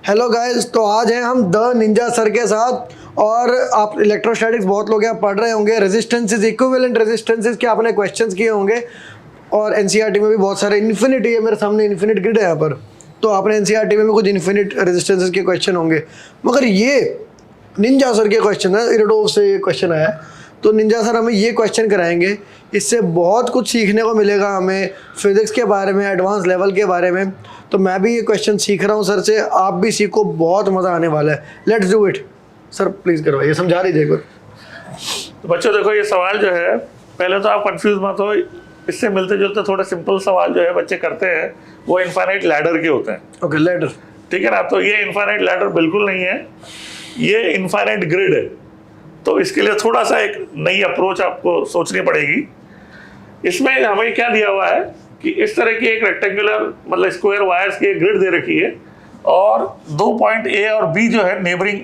Hello guys, तो आज हैं हम द निंजा सर के साथ। और आप इलेक्ट्रोस्टैटिक्स बहुत लोग यहाँ पढ़ रहे होंगे, रेजिस्टेंसेस, इक्विवेलेंट रेजिस्टेंसेस के आपने क्वेश्चंस किए होंगे। और एनसीईआरटी में भी बहुत सारे इन्फिनिटी है, मेरे सामने इन्फिनिट ग्रिड है यहाँ पर, तो आपने एनसीईआरटी में भी कुछ इन्फिनिट रेजिस्टेंसेस के क्वेश्चन होंगे। मगर ये निंजा सर के क्वेश्चन है, इरेडोव से ये क्वेश्चन आया है, तो निंजा सर हमें ये क्वेश्चन कराएंगे। इससे बहुत कुछ सीखने को मिलेगा हमें, फिजिक्स के बारे में, एडवांस लेवल के बारे में। तो मैं भी ये क्वेश्चन सीख रहा हूँ सर से, आप भी सीखो, बहुत मज़ा आने वाला है। Let's do it. Sir please करवाइए, समझा दीजिए एक बार। तो बच्चों देखो, ये सवाल जो है, पहले तो आप कंफ्यूज मत हो, इससे मिलते जुलते थोड़े सिंपल सवाल जो है बच्चे करते हैं, वो इनफाइनाइट लैडर के होते हैं। ओके, लैडर, ठीक है ना। तो ये इनफाइनाइट लैडर बिल्कुल नहीं है, ये इनफाइनाइट ग्रिड है। तो इसके लिए थोड़ा सा एक नई अप्रोच आपको सोचनी पड़ेगी। इसमें हमें क्या दिया हुआ है कि इस तरह की एक रेक्टेंगुलर मतलब स्क्वायर वायर्स की एक ग्रिड दे रखी है, और 2 पॉइंट ए और बी जो है नेबरिंग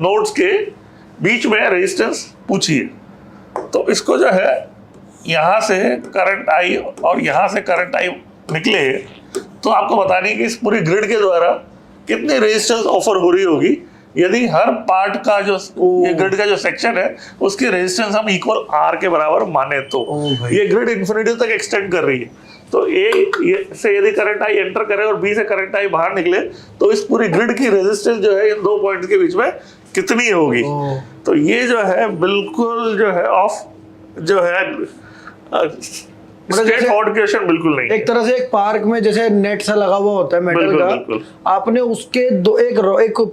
नोड्स के बीच में रेजिस्टेंस पूछी है। तो इसको जो है यहाँ से करंट आई और यहाँ से करंट आई निकले, तो आपको बतानी है कि इस पूरी ग्रिड के द्वारा कितनी रेजिस्टेंस ऑफर हो रही होगी यदि हर पार्ट का जो ये ग्रिड का जो सेक्शन है उसकी रेजिस्टेंस हम इक्वल आर के बराबर माने तो। ये ग्रिड इन्फिनिटी तक एक्सटेंड कर रही है। तो ए से यदि करंट आई एंटर करे और बी से करंट आई बाहर निकले, तो इस पूरी ग्रिड की रेजिस्टेंस जो है इन 2 पॉइंट्स के बीच में कितनी होगी। तो ये जो है बिल्कुल जो है ऑफ जो है स्ट्रेट फॉरवर्ड क्वेश्चन बिल्कुल नहीं। एक तरह से एक पार्क में जैसे नेट सा लगा हुआ होता है मेटल का, आपने उसके एक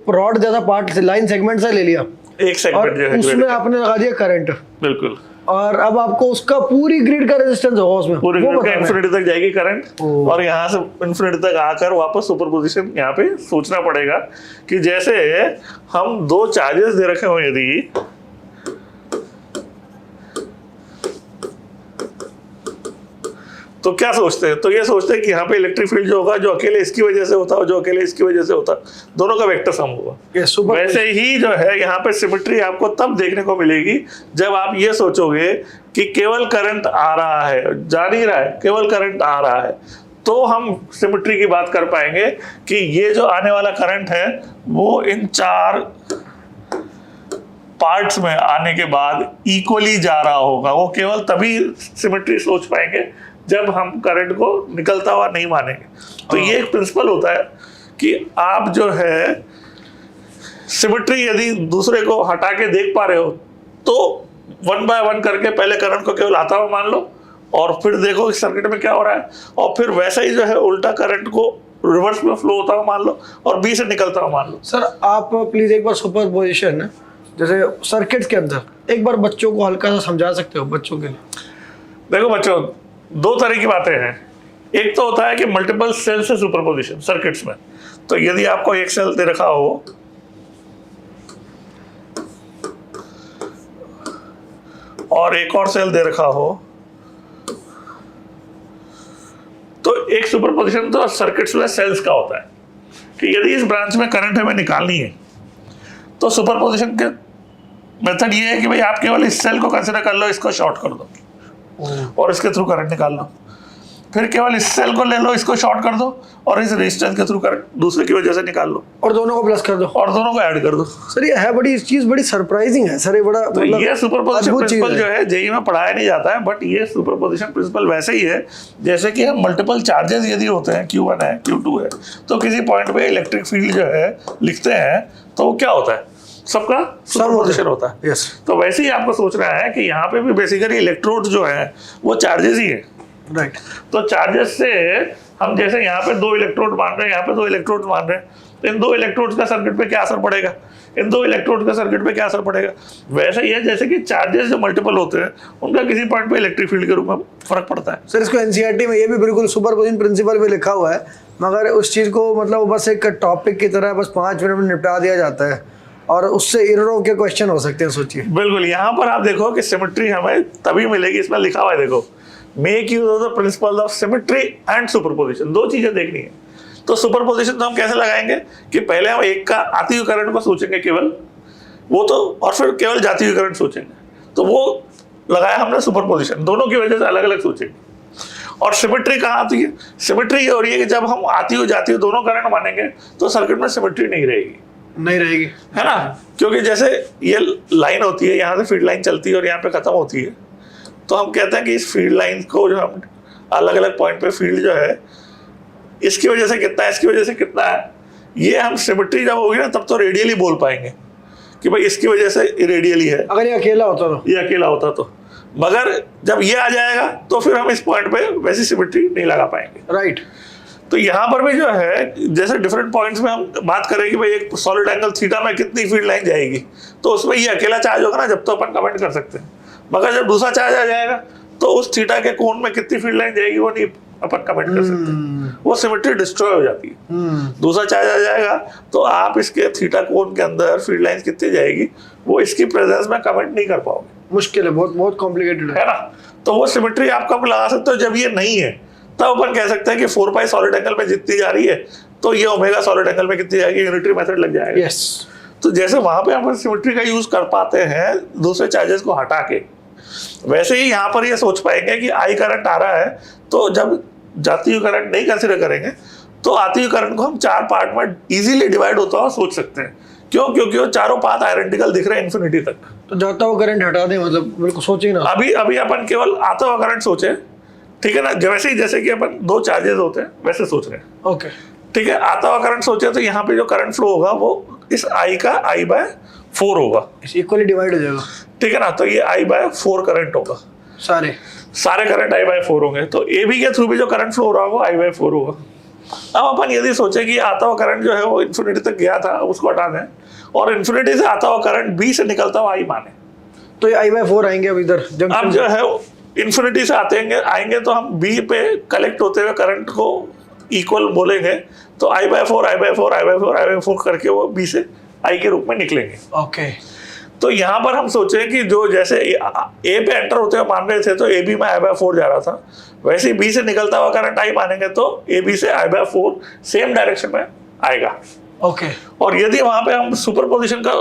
रॉड जैसा पार्ट से, लाइन सेगमेंट से ले लिया, एक सेगमेंट जो है उसमें आपने लगा दिया करंट, बिल्कुल। और अब आपको उसका पूरी ग्रिड का रेजिस्टेंस होगा उसमें, पूरी ग्रिड का इन्फिनिटी तक जाएगी करंट, और यहाँ से इन्फिनिटी तक आकर वापस सुपरपोजिशन यहाँ पे सोचना पड़ेगा कि जैसे हम 2 चार्जेस दे रखे हो, यदि तो क्या सोचते हैं, तो ये सोचते हैं कि यहाँ पे इलेक्ट्रिक फील्ड जो होगा, जो अकेले इसकी वजह से होता है, जो अकेले इसकी वजह से होता है, दोनों का वेक्टर सम होगा। वैसे ही जो है यहाँ पे सिमेट्री आपको तब देखने को मिलेगी जब आप ये सोचोगे कि केवल करंट आ रहा है, जा नहीं रहा है, केवल करंट आ रहा है, तो हम सिमेट्री की बात कर पाएंगे कि ये जो आने वाला करंट है वो इन 4 पार्ट्स में आने के बाद इक्वली जा रहा होगा। वो केवल तभी सिमेट्री सोच पाएंगे जब हम करंट को निकलता हुआ नहीं मानेंगे। तो ये एक प्रिंसिपल होता है कि आप जो है सिमेट्री यदि दूसरे को हटा के देख पा रहे हो, तो 1 बाय 1 करके पहले करंट को केवल आता हुआ मान लो, और फिर देखो इस सर्किट में क्या हो रहा है, और फिर वैसे ही जो है उल्टा करंट को रिवर्स में फ्लो होता हुआ मान लो, और बी से निकलता हुआ मान लो। सर आप प्लीज एक बार सुपरपोजिशन जैसे सर्किट्स के अंदर एक बार बच्चों को हल्का सा समझा सकते हो, बच्चों के लिए? देखो बच्चों, 2 तरह की बातें हैं। एक तो होता है कि मल्टीपल सेल से सुपरपोजिशन सर्किट्स में। तो यदि आपको एक सेल दे रखा हो और एक और सेल दे रखा हो, तो एक सुपरपोजिशन तो सर्किट्स में सेल्स का होता है कि यदि इस ब्रांच में करंट हमें निकालनी है, तो सुपरपोजिशन के मेथड ये है कि भाई आप केवल इस सेल को कंसीडर कर लो, इसको शॉर्ट कर दो और इसके थ्रू करंट निकाल लो, फिर केवल इस सेल को ले लो, इसको शॉर्ट कर दो और इस रेजिस्टेंस के थ्रू करंट दूसरे की वजह से निकाल लो, और दोनों को प्लस कर दो, और दोनों को ऐड कर दो। सर ये है बड़ी चीज, बड़ी सरप्राइजिंग है सर, ये बड़ा तो ये सुपरपोजिशन प्रिंसिपल जो है जेईई में पढ़ाया नहीं जाता है, बट ये सुपरपोजिशन प्रिंसिपल वैसे ही है जैसे कि हम मल्टीपल चार्जेस यदि होते हैं, Q1 है, Q2 है, तो किसी पॉइंट पे इलेक्ट्रिक फील्ड जो है लिखते हैं, तो क्या होता है, सबका सुपरपोजिशन होता है। yes. तो वैसे ही आपको सोचना है कि यहाँ पे भी बेसिकली इलेक्ट्रोड जो है वो चार्जेस ही है, राइट। तो चार्जेस से हम जैसे यहाँ पे 2 इलेक्ट्रोड मान रहे हैं, यहाँ पे 2 इलेक्ट्रोड मान रहे हैं, तो इन 2 इलेक्ट्रोड्स का सर्किट पे क्या असर पड़ेगा, इन 2 इलेक्ट्रोड का सर्किट पे क्या असर पड़ेगा। वैसे ही है जैसे कि चार्जेस जो मल्टीपल होते हैं उनका किसी पॉइंट पे इलेक्ट्रिक फील्ड के रूप में फर्क पड़ता है। सर इसको एनसीईआरटी में ये भी बिल्कुल सुपरपोजिशन प्रिंसिपल भी लिखा हुआ है, मगर उस चीज़ को मतलब बस एक टॉपिक की तरह बस 5 मिनट में निपटा दिया जाता है, और उससे इरेडोव के क्वेश्चन हो सकते हैं, सोचिए। बिल्कुल, यहाँ पर आप देखो कि सिमेट्री हमें तभी मिलेगी, इसमें लिखा हुआ है देखो, make use of the principle of symmetry and superposition. 2 चीजें देखनी है। तो सुपरपोजिशन तो हम कैसे लगाएंगे कि पहले हम एक का आती हुई करंट को सोचेंगे केवल, वो तो, और फिर केवल जाती हुई करंट सोचेंगे, तो वो लगाया हमने सुपरपोजिशन, दोनों की वजह से अलग अलग सोचेंगे। और सिमेट्री कहाँ आती है? सिमेट्री ये हो रही है कि जब हम आती हो जाती हो दोनों करंट मानेंगे तो सर्किट में सिमेट्री नहीं रहेगी, है ना? क्योंकि जैसे ये लाइन होती है, यहाँ से फील्ड लाइन चलती है और यहाँ पे खत्म होती है, तो हम कहते हैं कि इस फील्ड लाइन को जो हम अलग अलग पॉइंट पे फील्ड जो है इसकी वजह से कितना है, इसकी वजह से कितना है, ये हम सिमेट्री जब होगी ना तब तो रेडियली बोल पाएंगे कि भाई इसकी वजह से रेडियली है, अगर ये अकेला होता तो, ये अकेला होता तो। मगर जब ये आ जाएगा तो फिर हम इस पॉइंट पे वैसी सिमेट्री नहीं लगा पाएंगे, राइट। तो यहाँ पर भी जो है जैसे डिफरेंट पॉइंट्स में हम बात करें कि भाई एक सॉलिड एंगल थीटा में कितनी फील्ड लाइन जाएगी, तो उसमें ये अकेला चार्ज होगा ना जब तो अपन कमेंट कर सकते हैं, मगर जब दूसरा चार्ज आ जाएगा तो उस थीटा के कोण में कितनी फील्ड लाइन जाएगी वो नहीं अपन कमेंट कर सकते, वो सिमेट्री डिस्ट्रॉय हो जाती है। दूसरा चार्ज आ जाएगा तो आप इसके थीटा कोण के अंदर फील्ड लाइन कितनी जाएगी वो इसकी प्रेजेंस में कमेंट नहीं कर पाओगे, मुश्किल है, बहुत बहुत कॉम्प्लिकेटेड है ना? तो वो सिमेट्री आप कब लगा सकते हो? जब ये नहीं है तब अपन कह सकते हैं कि 4 पाई सॉलिड एंगल में जितनी जा रही है तो ये ओमेगा सॉलिड एंगल में कितनी जाएगी, यूनिटरी मेथड लग जाएगा। यस। तो जैसे वहां पे अपन सिमेट्री का यूज कर पाते हैं दूसरे चार्जेस को हटा के, वैसे ही यहाँ पर ये सोच पाएंगे कि आई करंट आ रहा है तो जब जाती हुई करंट नहीं कंसिडर करेंगे तो आती हुई करंट को हम 4 पार्ट में इजीली डिवाइड होता हुआ सोच सकते हैं। क्यों? क्योंकि वो चारों पाथ आइडेंटिकल दिख रहे हैं इन्फिनिटी तक। तो जाता हुआ करंट हटा दें, मतलब बिल्कुल सोचे ना। अभी अपन केवल आता हुआ करंट सोचे, ठीक है ना? जैसे कि अपन 2 चार्जेस होते हैं वैसे सोच रहे हैं, ओके, ठीक है? आता हुआ करंट सोचे तो यहाँ पे जो करंट फ्लो होगा वो इस आई का I/4 होगा, इक्वली डिवाइड हो जाएगा, ठीक है ना? तो ये I/4 करंट होगा, सारे करंट I/4 होंगे, तो ए बी के थ्रू भी जो करंट फ्लो हो रहा होगा I/4 होगा। अब अपन यदि सोचे कि आता हुआ करंट जो है वो इन्फिनिटी तक गया था उसको हटा दें और इन्फिनिटी से आता हुआ करंट बी से निकलता हुआ आई माने, तो ये I/4 आएंगे अब इधर जंक्शन। अब जो है इन्फिनिटी से आएंगे तो हम बी पे कलेक्ट होते हुए करंट को इक्वल बोलेंगे, तो I/4 करके वो बी से आई के रूप में निकलेंगे। ओके, तो यहाँ पर हम सोचे कि जो जैसे ए पे एंटर होते हुए मान रहे थे तो ए बी में I/4 जा रहा था, वैसे ही बी से निकलता हुआ करंट आई मानेंगे तो ए बी से I/4 सेम डायरेक्शन में आएगा। ओके, और यदि वहां पे हम सुपरपोजिशन का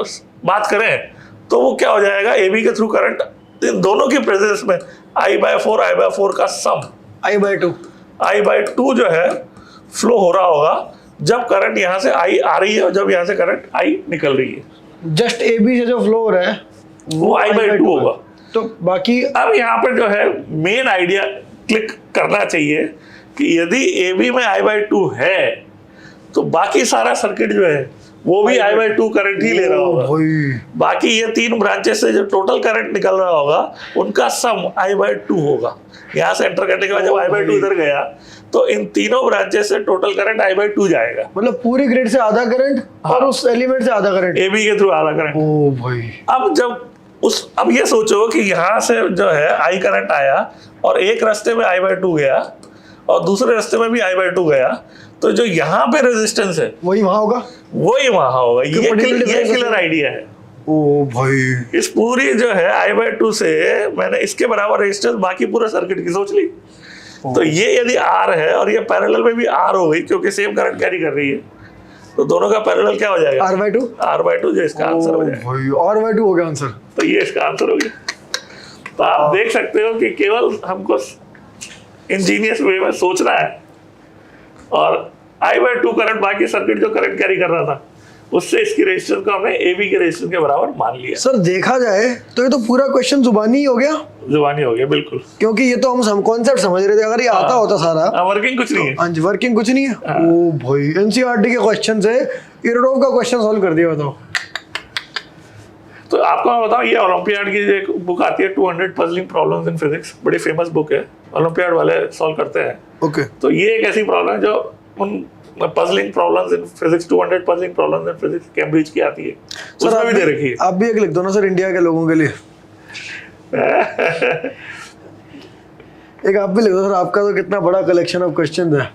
बात करें तो वो क्या हो जाएगा, ए बी के थ्रू करंट इन दोनों की प्रेजेंस में I/4 का सम I/2 जो है फ्लो हो रहा होगा जब करंट यहाँ से आई आ रही है और जब यहाँ से करंट आई निकल रही है। जस्ट ए बी से जो फ्लो हो रहा है वो I/2 होगा। तो बाकी अब यहाँ पर जो है मेन आइडिया क्लिक करना चाहिए कि यदि ए बी में I/2 है तो बाकी सारा सर्किट जो है वो भी I/2 करंट ही ले रहा होगा। बाकी ये 3 ब्रांचेस से जो टोटल करंट निकल रहा होगा उनका सम I/2 होगा। यहाँ से एंटर करने के बाद जब I/2 इधर गया तो इन तीनों ब्रांचेस से टोटल करंट I/2 जाएगा, मतलब पूरी ग्रिड से आधा करंट और उस एलिमेंट से आधा करंट, ए बी के थ्रू आधा करंट। ओ भाई, अब ये सोचो कि यहाँ से जो है आई करंट आया और एक रास्ते में I/2 गया और दूसरे रास्ते में भी I/2 गया, तो जो यहाँ पे रेजिस्टेंस है वही वहां होगा, ये क्लियर आइडिया है। ओ भाई, इस पूरी जो है I/2 से मैंने इसके बराबर रेजिस्टेंस बाकी पूरे सर्किट की सोच ली। तो ये यदि R है और ये पैरेलल में भी R हो गई क्योंकि सेम करंट कैरी कर रही है, तो दोनों का पैरेलल क्या हो जाएगा, R/2 जो इसका आंसर हो जाएगा। R/2 हो गया आंसर, तो ये इसका आंसर हो गया। तो आप देख सकते हो कि केवल हमको इंजीनियस वे में सोचना है और I/2 करंट बाकी सर्किट जो करंट कैरी कर रहा था उससे इसकी रेजिस्टेंस को हमने ए बी के रेजिस्टेंस के बराबर मान लिया। सर देखा जाए तो ये तो पूरा क्वेश्चन जुबानी ही हो गया, जुबानी हो गया बिल्कुल, क्योंकि ये तो हम कॉन्सेप्ट समझ रहे थे, अगर ये आता होता सारा, वर्किंग कुछ नहीं है। हाँ जी, वर्किंग कुछ नहीं है। ओ भाई, एनसीईआरटी के क्वेश्चन से इरडोव का क्वेश्चन सॉल्व कर दिया, बताओ। तो आपको मैं बताऊं, ये ओलंपियाड की एक बुक आती है 200 पजलिंग प्रॉब्लम्स इन फिजिक्स, बड़ी फेमस बुक है, ओलंपियाड वाले सॉल्व करते हैं। ओके, तो ये एक ऐसी प्रॉब्लम है जो उन puzzling problems in physics 200 puzzling problems in physics Cambridge की आती है, उसमें भी दे रखी है। आप भी एक लिख दो ना सर, इंडिया के लोगों के लिए एक आप भी लिख दो सर, आपका तो कितना बड़ा कलेक्शन ऑफ क्वेश्चन है।